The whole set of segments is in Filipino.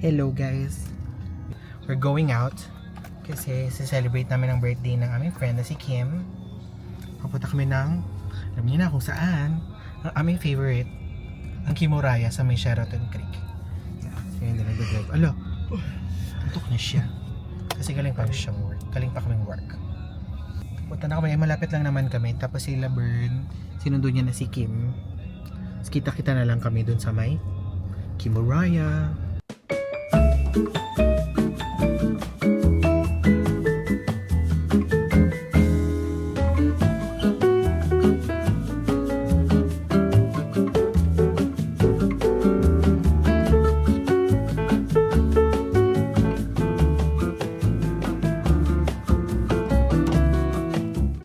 Hello guys! We're going out kasi celebrate namin ang birthday ng aming friend na si Kim. Papunta kami ng, alam niyo na kung saan, ang aming favorite, ang Kimuraya sa may Sheraton Creek. So yun din nag-drive. Alo, antok na siya. Kasi galing pa siyang work. Galing pa kaming work. Punta na kami, malapit lang naman kami. Tapos sila Bern, sinundo niya na si Kim. Tapos kita-kita na lang kami dun sa may Kimuraya.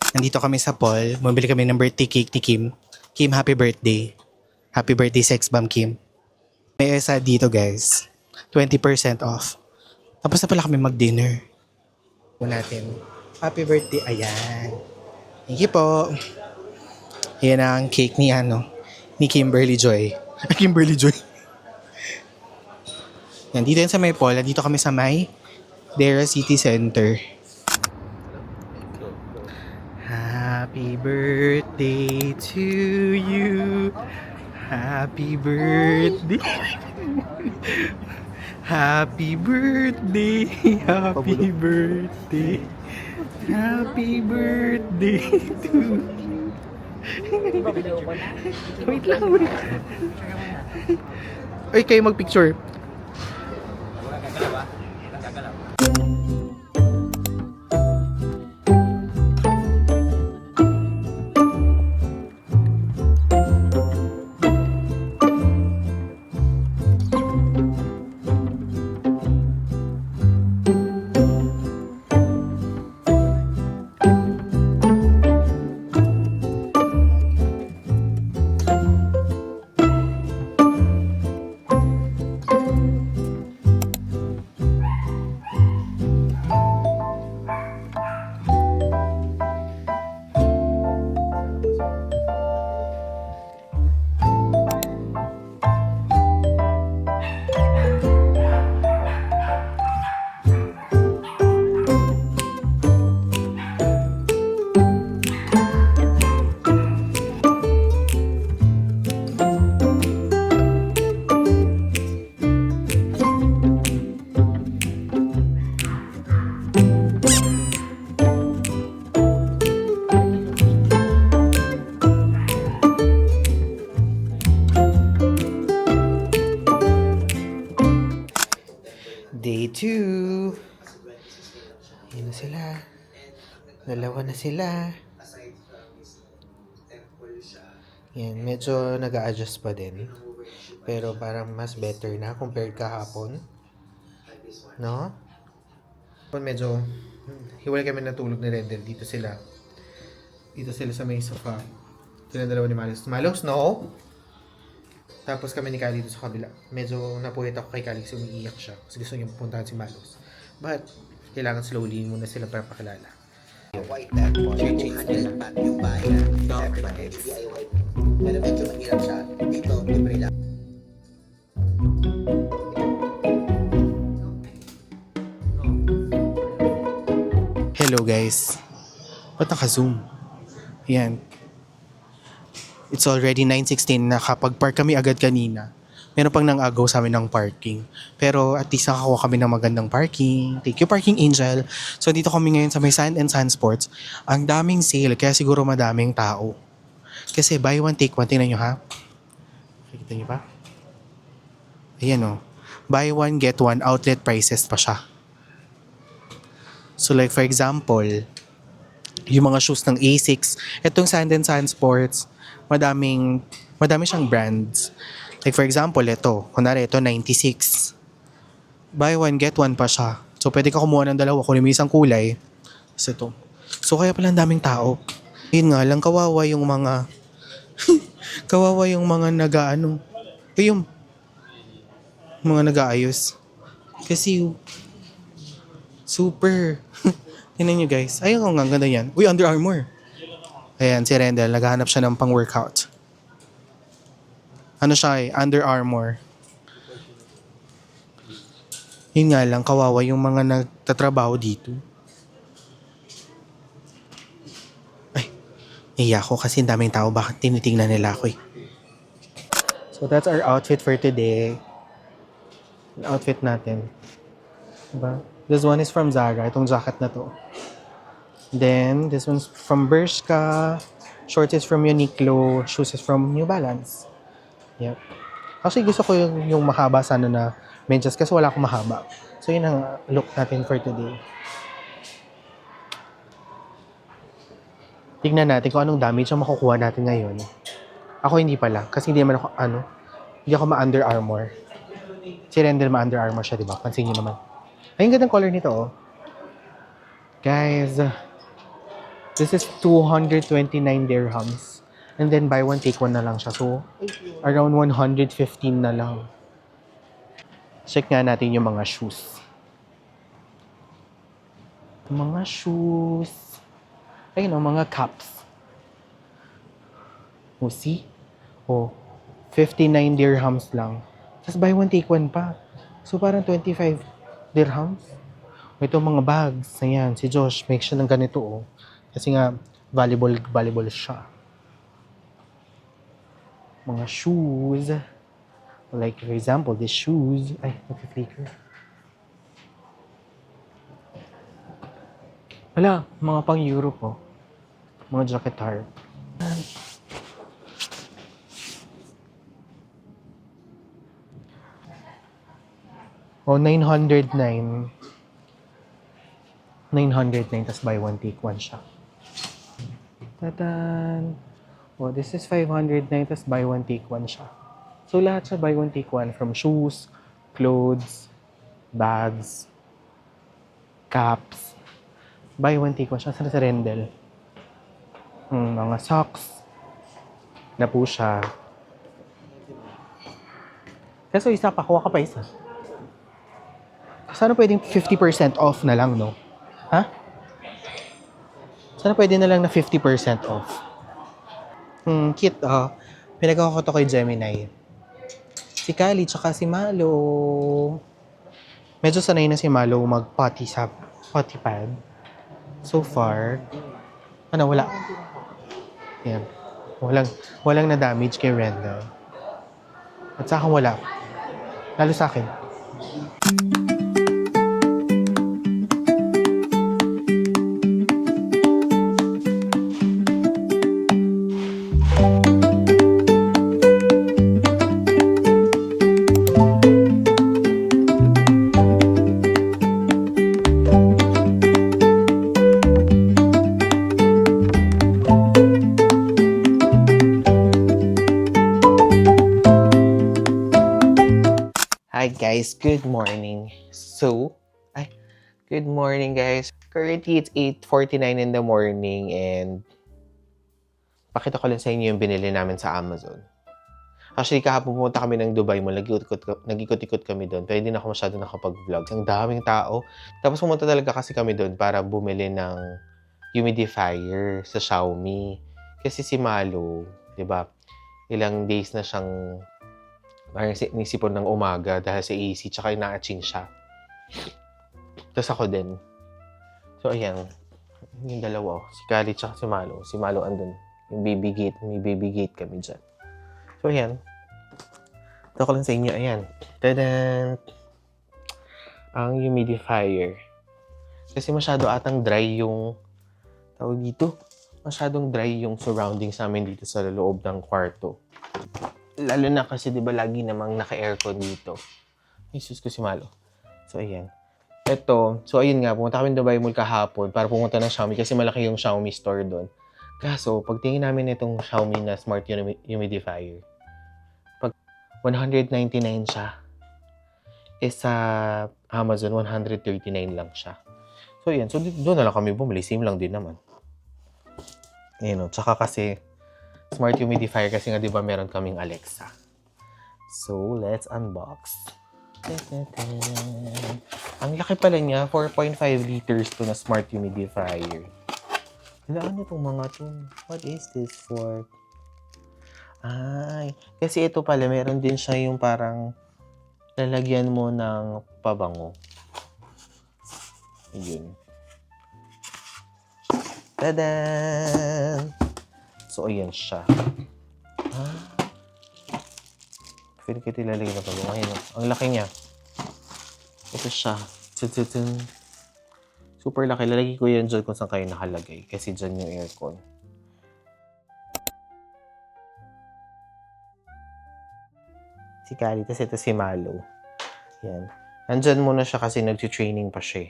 Nandito kami sa Paul. Bumili kami ng birthday cake ni Kim. Kim, happy birthday. Happy birthday, sex bomb, Kim. May ESA dito, guys. 20% off. Tapos na pala kami mag-dinner. Natin. Happy birthday. Ayan. Thank you po. Ayan ang cake ni ni Kimberly Joy. Kimberly Joy. Yan, dito yan sa may Paul. Dito kami sa may Dera City Center. Happy birthday to you. Happy birthday. Happy birthday. Happy birthday. Happy birthday to you. Wait lang. Ay, kayo magpicture. Day 2. Ayan na sila. Dalawa na sila. Yan, medyo nag-a-adjust pa din. Pero parang mas better na compared kahapon. No? Medyo hiwalay kami natulog ni Rendel. Dito sila. Dito sila sa may sofa. Sila dalawa ni Malos. Malos, no? Tapos kami ni Kali dito sa kabila. Medyo napuhit ako kay Kali kasi umiiyak siya. Kasi gusto niya pupuntahan si Malos. But, kailangan slowly muna sila para pakilala. White that po. Yung bayan. Everybody. Pero medyo mahirap siya. Dito, libre lang. Hello guys. Ba't naka-zoom? Yan. It's already 9:16. Nakapag-park kami agad kanina. Meron pang nang-agaw sa amin ng parking. Pero at least nakakuha kami ng magandang parking. Thank you, Parking Angel. So dito kami ngayon sa may Sand and Sand Sports. Ang daming sale, kaya siguro madaming tao. Kasi buy one, take one. Tingnan nyo ha. Nakikita nyo ba? Ayan o. Buy one, get one. Outlet prices pa siya. So like for example, yung mga shoes ng Asics. Itong Sand and Sand Sports, madami siyang brands. Like for example, ito. Kunwari, ito 96. Buy one, get one pa siya. So pwede ka kumuha ng dalawa kung may isang kulay. So ito. So kaya pala ang daming tao. Yun nga lang, kawawa yung mga kawawa yung mga yung mga nag-aayos. Kasi super tingnan nyo guys. Ayun nga, ang ganda yan. Uy, Under Armour. Ayan, si Rendel. Naghahanap siya ng pang-workout. Ano siya Under Armour. Yun nga lang, kawawa yung mga nagtatrabaho dito. Ay, naiya ako kasi ang daming tao. Bakit tinitingnan nila ako eh. So that's our outfit for today. Ang outfit natin. Diba? This one is from Zara. Itong jacket na to. Then, this one's from Bershka. Shorts is from Uniqlo. Shoes is from New Balance. Yep. Actually, gusto ko yung mahaba sana na medyas kasi wala akong mahaba. So, yun ang look natin for today. Tignan natin kung anong damage ang makukuha natin ngayon. Ako hindi pala. Kasi hindi naman ako, hindi ako ma-Under Armour. Si Rendel ma-Under Armour siya, diba? Pansin niyo naman. Ay, ang gandang color nito, oh. Guys, this is 229 dirhams. And then, buy one, take one na lang siya. So, around 115 na lang. Check nga natin yung mga shoes. Mga shoes. Ayun o, mga caps. O, see? O, 59 dirhams lang. Tapos buy one, take one pa. So, parang 25 dirhams. O, ito mga bags. Ayan, si Josh, make siya ng ganito o. Kasi nga, valuable siya. Mga shoes. Like, for example, these shoes. Ay, nag-flicker. Wala, mga pang Europe, oh. Mga jacketar. Oh, 909. 909, tas buy one, take one siya. Tadan! Oh, this is 509, tas buy one, take one siya. So, lahat siya buy one, take one. From shoes, clothes, bags, caps. Buy one, take one siya. Saan sa Rendel? Mga socks. Na po siya. Kaso isa pa, kuha ka pa isa. Sana pwedeng 50% off na lang, no? Ha? Sana pwede na lang na 50% off. Cute, oh. Pinagawa ko to kay Gemini. Si Kali, tsaka si Malo. Medyo sanay na si Malo mag-potty sa potty pad. So far. Wala. Yan. Walang na-damage kay Rendell. At sa akin wala. Lalo sa akin. Hi guys, good morning. Good morning guys. Currently it's 8:49 in the morning and pakita ko lang sa inyo yung binili namin sa Amazon. Actually, kahapon pumunta kami ng Dubai Mall, nag-ikot-ikot kami doon. Pero hindi na ako masyado nakapag-vlog. Ang daming tao. Tapos pumunta talaga kasi kami doon para bumili ng humidifier sa Xiaomi. Kasi si Malo, di ba, ilang days na siyang parang nisipon ng umaga dahil sa AC, tsaka ina-aching siya. Tapos ako din. So, ayan. Yung dalawa. Si Kali tsaka si Malo. Si Malo andun. Yung baby gate. May baby gate kami dyan. So, ayan. Ito ko lang sa inyo. Ayan. Tadaan! Ang humidifier. Kasi masyado atang dry yung tawag dito. Masyadong dry yung surroundings namin dito sa loob ng kwarto. Lalo na kasi, di ba, lagi namang naka-aircon dito. Jesus ko si Malo. So, ayan. Ito, so ayun nga, pumunta kami Dubai Mall kahapon para pumunta ng Xiaomi kasi malaki yung Xiaomi store doon. Kaso, pagtingin namin itong Xiaomi na smart humidifier, pag 199 siya, sa Amazon, 139 lang siya. So, ayan. So, doon na lang kami bumili. Same lang din naman. Ayan o. Tsaka kasi, smart humidifier kasi nga, di ba, meron kaming Alexa. So, let's unbox. Ang laki pala niya, 4.5 liters to na smart humidifier. Ano itong mga to? What is this for? Ay, kasi ito pala, meron din siya yung parang lalagyan mo ng pabango. Yun. Tadan! So, ayan siya. Pwede ko ito ilalagay na pabango. Ayan, ang laki niya. Ito siya. Tututun. Super laki. Lalagay ko yan dyan kung saan kayo nakalagay. Kasi dyan yung aircon. Si Kali. Tapos ito si Malo. Yan. Nandyan muna siya kasi nag-training pa siya.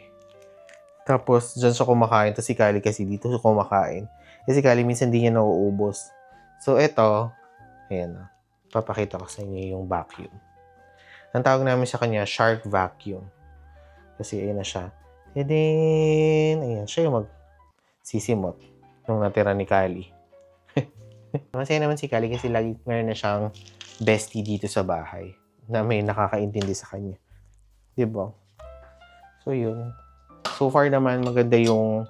Tapos, dyan siya kumakain. Tapos si Kali kasi dito siya kumakain. Kasi si Kali minsan di niya nauubos. So, ito. Ayan na. Papakita ko sa inyo yung vacuum. Ang tawag namin sa kanya, shark vacuum. Kasi ayan na siya. And then, ayan, siya yung magsisimot nung natira ni Kali. Masaya naman si Kali kasi lagi meron na siyang bestie dito sa bahay na may nakakaintindi sa kanya. Diba? So, yun. So far naman, maganda yung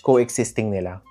coexisting nila.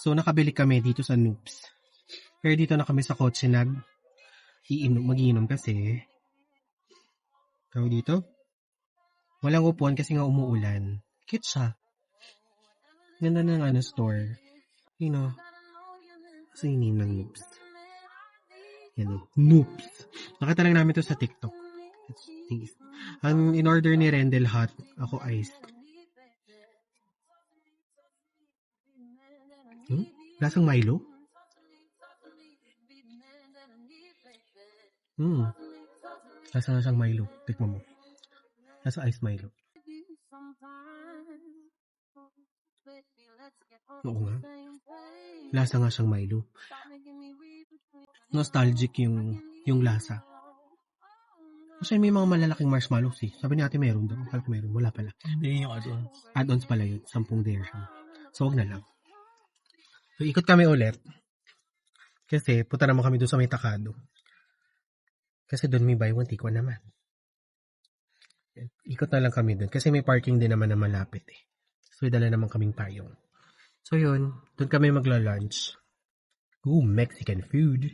So, nakabili kami dito sa Noops. Pero dito na kami sa kotse mag-iinom kasi. Tawag dito? Walang upuan kasi nga umuulan. Cute siya. Ganda ng store. You know. Kasi yung name ng Noops. Yan o. Noops. Nakita lang namin to sa TikTok. Ang in-order ni Rendel hot. Ako ice. Lasang Milo? Lasa nga siyang Milo. Tikman mo. Lasa ice Milo. Oo nga. Lasa nga siyang Milo. Nostalgic yung lasa. Kasi may mga malalaking marshmallows eh. Sabi ni ate meron daw. Akala ko meron. Wala pala. Hindi yung add-ons. Add-ons pala yun. 10 version. So, wag na lang. So, ikot kami ulit. Kasi, punta naman kami doon sa may Takado. Kasi doon may buy one, take one naman. Ikot na lang kami doon. Kasi may parking din naman na malapit eh. So, dala naman kaming payong. So, yun. Doon kami magla-lunch. Ooh, Mexican food.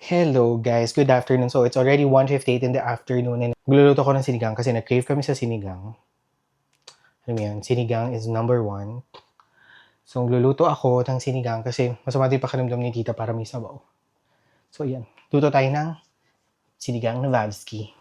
Hello guys, good afternoon. So it's already 1:58 in the afternoon and magluluto ko ng sinigang kasi nag-crave kami sa sinigang. Alam mo yan, sinigang is number 1. So magluluto ako ng sinigang kasi masama din pakiramdam ni tita para may sabaw. So yan, luto tayo ng sinigang na Vavsky.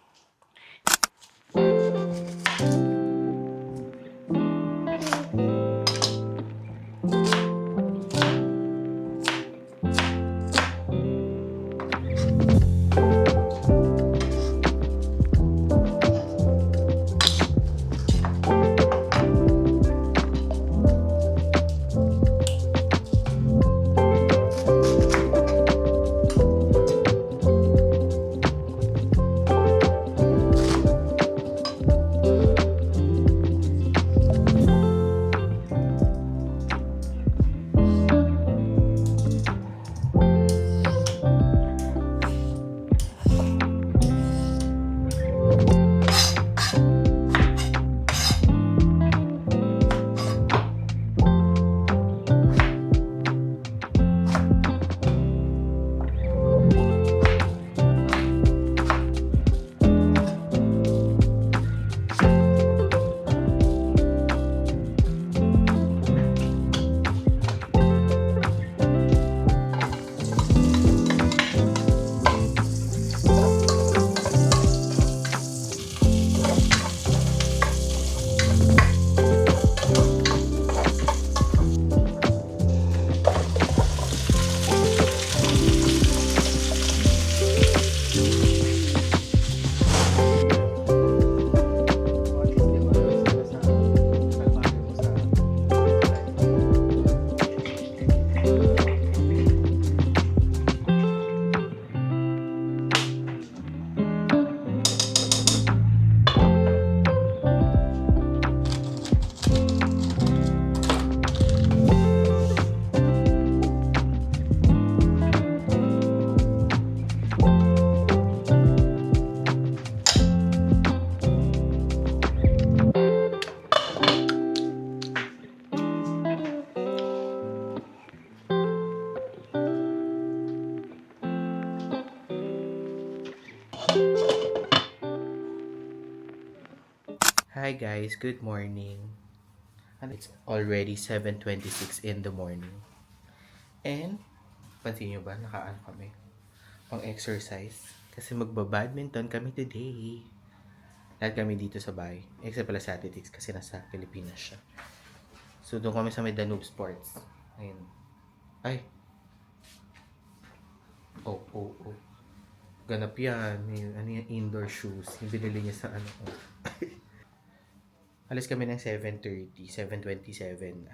Hi guys, good morning. And it's already 7:26 in the morning. And, pansin nyo ba, nakaano kami? Pang exercise. Kasi magba-badminton kami today. Lahat kami dito sa bahay. Except pala sa Ate Tix kasi nasa Pilipinas siya. So, doon kami sa may Danube Sports. Ayun. Ay. Oh. Ganap yan. Ano yung indoor shoes. Yung binili niya sa ano. Alis kami ng 7:30, 7:27.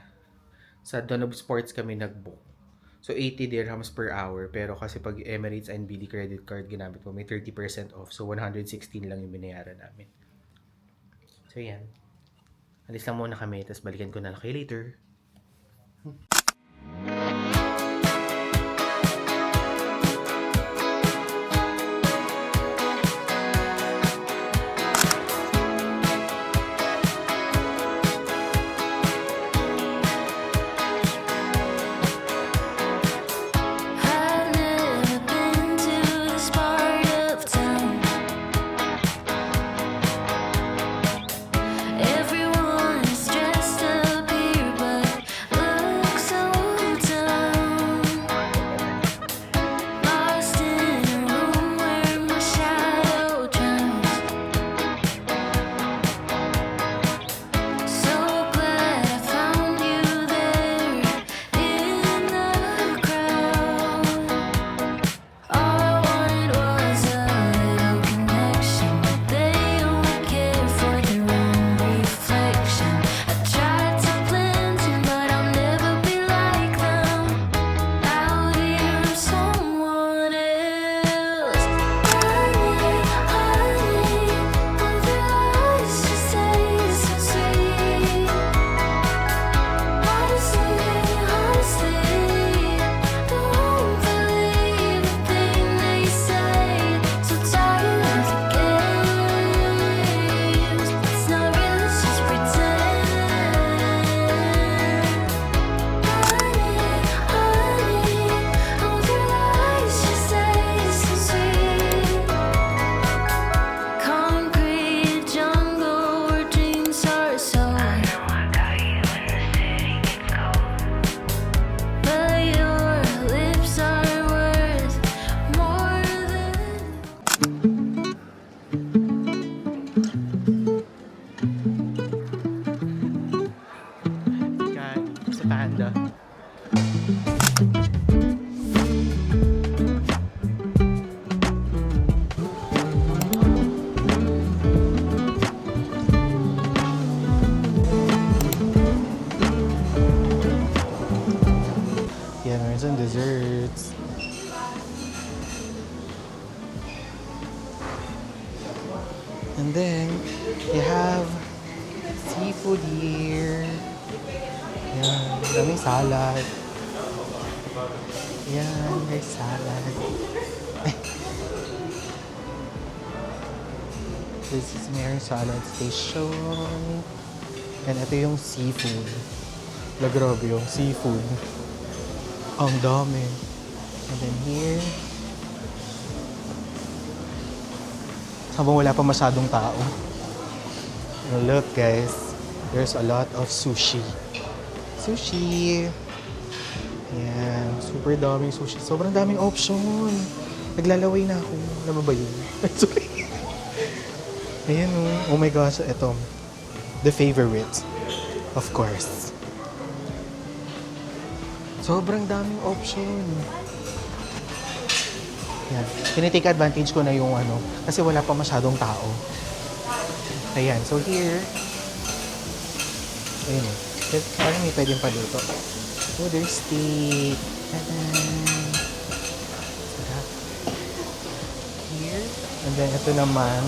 Sa Danube Sports kami nag-book. So, 80 dirhams per hour. Pero kasi pag Emirates NBD credit card ginamit mo, may 30% off. So, 116 lang yung binayaran namin. So, yan. Alis lang muna kami, tapos balikan ko na lang kayo later. I've never been to this part of town. Everyone is dressed up here, but looks so dumb. Lost in a room where my shadow drowns. So glad I found you there in the crowd. All I wanted was a little connection, but they only care for their own reflection. I tried to blend in, but I'll never be like them. Out here, I'm someone else. Honey, all their lies just taste so sweet. Honestly, don't believe a thing they say. So tired of the games. It's not real, it's just pretend. Honey, all their lies just taste so sweet. Concrete jungle where dreams are sold. But your lips are worth more than. Sa Panda. Yeah, meron some desserts. And then, you have seafood here. Yan, daming salad. Yan, there's salad. This is Mary Salad Station. And ito yung seafood. La, grabe yung seafood. Ang dami. And then here, habang wala pa masyadong tao. And look guys, there's a lot of sushi. Sushi! Yan, super daming sushi. Sobrang daming option. Naglalaway na ako. Alam mo ba yun? Sorry. Ayan oh. Oh my gosh, ito. The favorite. Of course. Sobrang daming option. Yan. Tinitake advantage ko na yung ano, kasi wala pa masyadong tao. Ayan. So here, ayun oh. Parang may pwedeng paluto. Oh, there's steak. Ta-da! Sarap. Here. And then ito naman,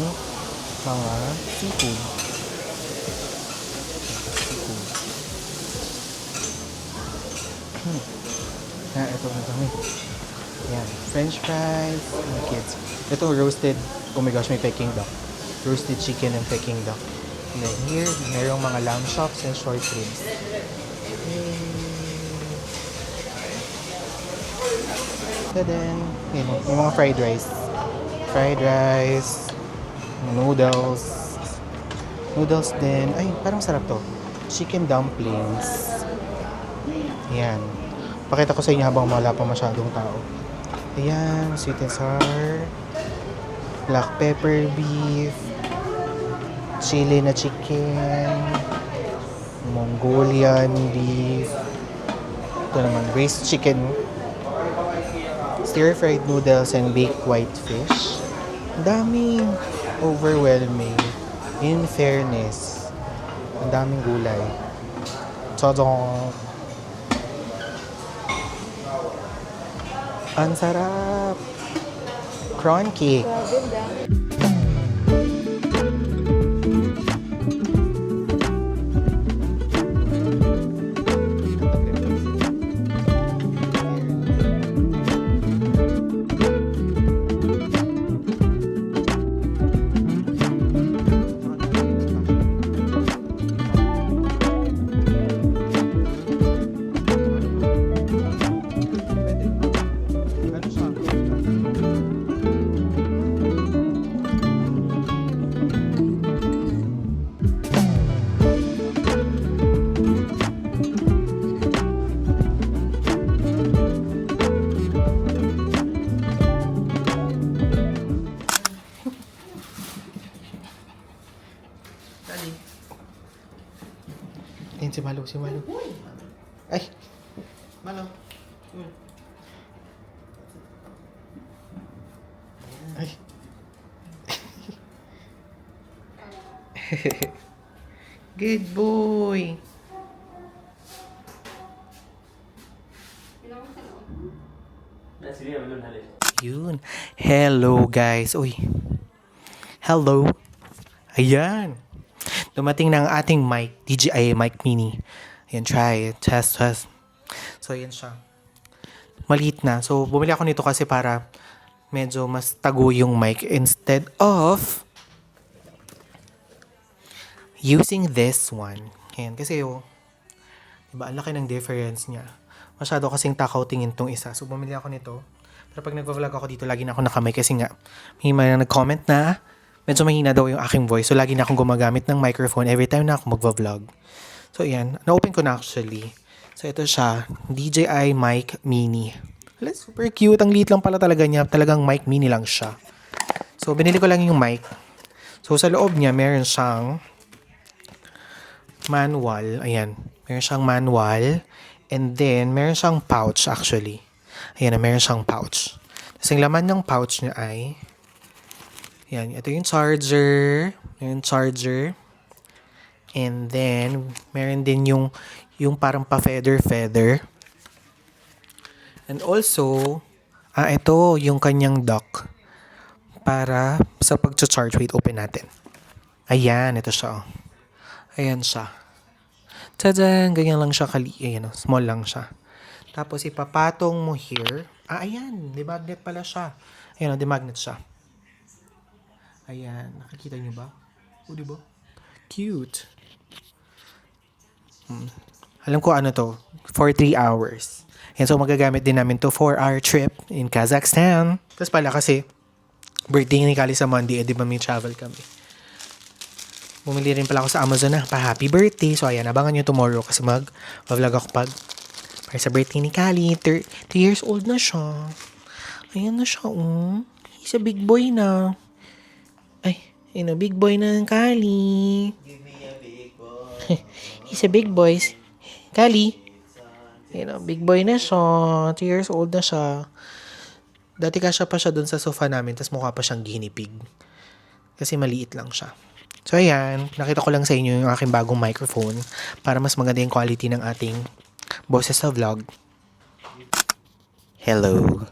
mga seafood. Seafood. Ito ang dami. Yan. French fries. Mga kids. Ito roasted. Oh my gosh, may Peking duck. Roasted chicken and Peking duck. And then here, mayroong mga lamb chops and short ribs. And then, yun, yung mga fried rice. Fried rice. Noodles. Noodles din. Ay, parang sarap to. Chicken dumplings. Ayan. Pakita ko sa inyo habang wala pa masyadong tao. Ayan, sweet and sour. Black pepper beef. Chili na chicken. Mongolian beef. Ito naman, braised chicken. Stir-fried noodles and baked white fish. Daming overwhelming. In fairness, ang daming gulay. Tadong! Ang sarap! Prawn cake. Ayun, si Malo, si Malo. Ay! Malo. Ay! Good boy! Yun. Hello, guys. Uy. Hello. Ayan. Dumating na ang ating mic, DJI Mic Mini. Ayan, try it. Test. So, ayan siya. Maliit na. So, bumili ako nito kasi para medyo mas tago yung mic instead of using this one. Ayan, kasi diba, ang laki ng difference niya. Masyado kasing takaw tingin tong isa. So, bumili ako nito. Pero pag nagpa-vlog ako dito, lagi na ako nakamay kasi nga, may mga nag-comment na medyo mahina daw yung aking voice. So, lagi na akong gumagamit ng microphone every time na ako magva-vlog. So, ayan. Na-open ko na actually. So, ito siya. DJI Mic Mini. Super cute. Ang liit lang pala talaga niya. Talagang mic mini lang siya. So, binili ko lang yung mic. So, sa loob niya, meron siyang manual. Ayan. Meron siyang manual. And then, meron siyang pouch actually. Ayan na, meron siyang pouch. Tapos, ang laman ng pouch niya ay ayan, ito yung charger. Yung charger. And then, meron din yung parang pa-feather. And also, ito yung kanyang dock para sa pag-charge. Wait, open natin. Ayan, ito siya. Ayan siya. Tadaan! Ganyan lang siya ayan, small lang siya. Tapos, ipapatong mo here. Ayan, demagnet pala siya. Ayan, demagnet siya. Ayan, nakikita niyo ba? O, diba? Cute. Alam ko ano to, for 3 hours. Ayan, so magagamit din namin to for our trip in Kazakhstan. Tapos pala kasi, birthday ni Kali sa Monday, di ba may travel kami. Bumili rin pala ako sa Amazon na pa-happy birthday. So ayan, abangan nyo tomorrow kasi mag-vlog ako para sa birthday ni Kali. 3 years old na siya. Ayan na siya, He's a big boy na. Ay, big boy na ng Kali. Give me a big boy. He's a big boy. Kali. Big boy na siya. 2 years old na siya. Dati kasya pa siya dun sa sofa namin, tas mukha pa siyang guinea pig. Kasi maliit lang siya. So, ayan. Nakita ko lang sa inyo yung aking bagong microphone para mas maganda yung quality ng ating boses sa vlog. Hello.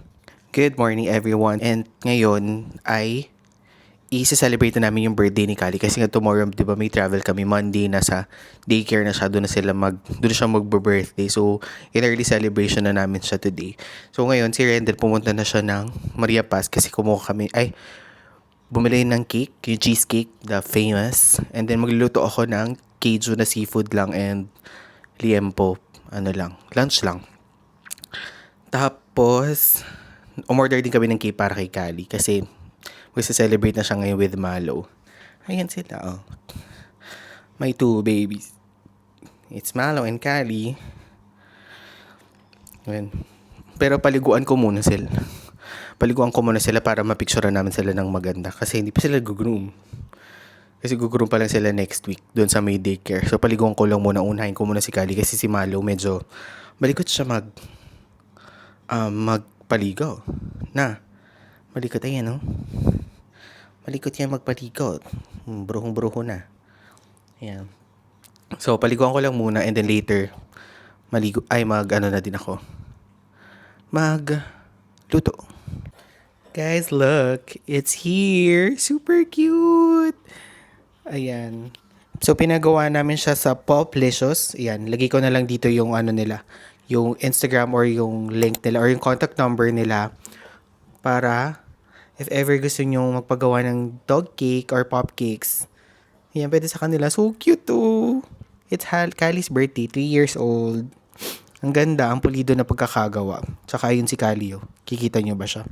Good morning, everyone. And ngayon ay i-celebrate na namin yung birthday ni Kali kasi nga tomorrow, di ba, may travel kami Monday, nasa daycare na siya, doon siya magbe-birthday. So, in early celebration na namin siya today. So, ngayon, si Rendel pumunta na siya ng Maria Paz kasi bumili ng cake, yung cheesecake, the famous. And then, magluluto ako ng keju na seafood lang and liempo, lunch lang. Tapos, umorder din kami ng cake para kay Kali kasi mag-celebrate na siya ngayon with Malo. Ayan sila, My two babies. It's Malo and Callie. Ayan. Pero paliguan ko muna sila. Paliguan ko muna sila para mapicturean namin sila ng maganda. Kasi hindi pa sila gugroom. Kasi gugroom pa lang sila next week doon sa may daycare. So paliguan ko lang muna. Unahin ko muna si Callie kasi si Malo medyo malikot siya magpaligo. Na. Malikot ayan, no? Malikot yan magpaligo. Bruhong-bruho na. Ayan. So, paliguan ko lang muna and then later, mag-ano na din ako. Magluto. Guys, look. It's here. Super cute. Ayan. So, pinagawa namin siya sa Poplicious. Ayan. Lagay ko na lang dito yung ano nila. Yung Instagram or yung link nila or yung contact number nila para if ever gusto nyo magpagawa ng dog cake or pop cakes, yan, pwede sa kanila. So cute too. It's Callie's birthday, 3 years old. Ang ganda, ang pulido na pagkakagawa. Tsaka ayun si Callie, oh. Kikita nyo ba siya?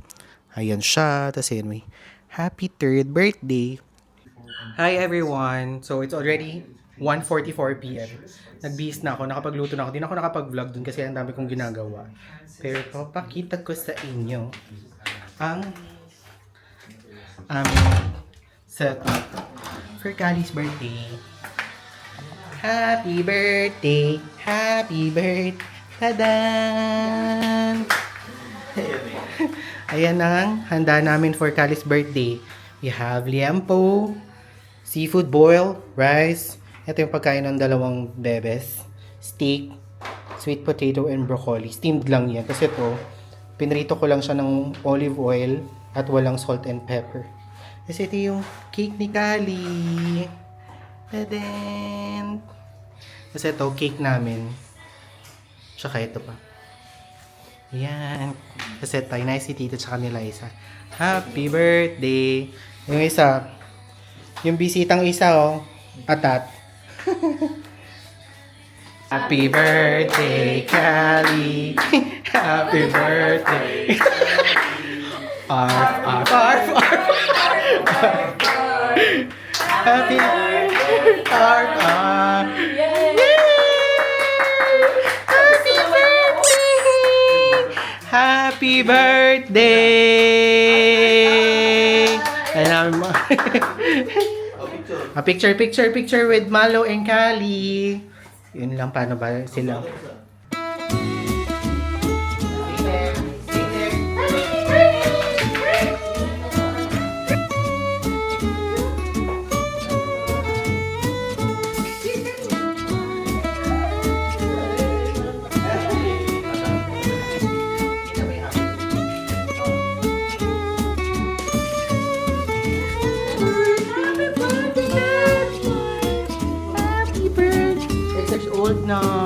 Ayan siya. Tapos ayun, may happy 3rd birthday. Hi everyone. So it's already 1:44 p.m. Nagbihis na ako, nakapagluto na ako. Di na ako nakapag-vlog dun kasi ang dami kong ginagawa. Pero papakita ko sa inyo ang setup for Callie's birthday. Happy birthday! Happy birthday! Tadan! Ayan ang handa namin for Callie's birthday. We have liempo, seafood boil, rice. Ito yung pagkain ng dalawang bebes. Steak, sweet potato, and broccoli. Steamed lang yan. Kasi ito, pinrito ko lang siya ng olive oil at walang salt and pepper. Kasi ito yung cake ni Callie. Tadan! Kasi ito, cake namin. Tsaka ito pa. Ayan. Kasi ito, inay si Tito tsaka nila isa. Happy birthday! Yung isa, yung bisitang isa, oh. Atat. Happy birthday, Callie! Happy birthday! Arf, arf, arf, arf! Happy birthday! Arf, arf! Happy birthday! Ayan mo. Picture with Malo and Callie. Yun lang, paano ba sila? Old na.